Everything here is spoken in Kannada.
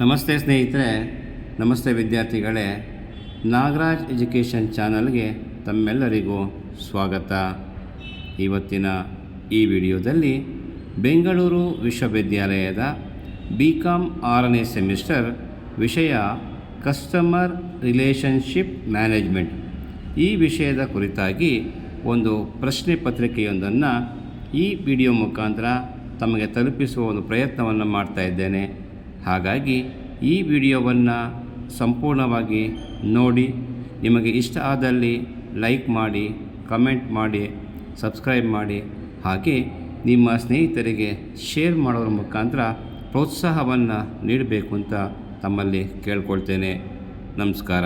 ನಮಸ್ತೆ ಸ್ನೇಹಿತರೆ, ನಮಸ್ತೆ ವಿದ್ಯಾರ್ಥಿಗಳೇ. ನಾಗರಾಜ್ ಎಜುಕೇಷನ್ ಚಾನಲ್ಗೆ ತಮ್ಮೆಲ್ಲರಿಗೂ ಸ್ವಾಗತ. ಇವತ್ತಿನ ಈ ವಿಡಿಯೋದಲ್ಲಿ ಬೆಂಗಳೂರು ವಿಶ್ವವಿದ್ಯಾಲಯದ BCom 6ನೇ ಸೆಮಿಸ್ಟರ್ ವಿಷಯ ಕಸ್ಟಮರ್ ರಿಲೇಷನ್ಶಿಪ್ ಮ್ಯಾನೇಜ್ಮೆಂಟ್ ಈ ವಿಷಯದ ಕುರಿತಾಗಿ ಒಂದು ಪ್ರಶ್ನೆ ಪತ್ರಿಕೆಯೊಂದನ್ನು ಈ ವಿಡಿಯೋ ಮುಖಾಂತರ ತಮಗೆ ತಲುಪಿಸುವ ಒಂದು ಪ್ರಯತ್ನವನ್ನು ಮಾಡ್ತಾ ಇದ್ದೇನೆ. ಹಾಗಾಗಿ ಈ ವಿಡಿಯೋವನ್ನು ಸಂಪೂರ್ಣವಾಗಿ ನೋಡಿ, ನಿಮಗೆ ಇಷ್ಟ ಆದಲ್ಲಿ ಲೈಕ್ ಮಾಡಿ, ಕಮೆಂಟ್ ಮಾಡಿ, ಸಬ್ಸ್ಕ್ರೈಬ್ ಮಾಡಿ, ಹಾಗೆ ನಿಮ್ಮ ಸ್ನೇಹಿತರಿಗೆ ಶೇರ್ ಮಾಡೋದ್ರ ಮುಖಾಂತರ ಪ್ರೋತ್ಸಾಹವನ್ನು ನೀಡಬೇಕು ಅಂತ ತಮ್ಮಲ್ಲಿ ಕೇಳ್ಕೊಳ್ತೇನೆ. ನಮಸ್ಕಾರ.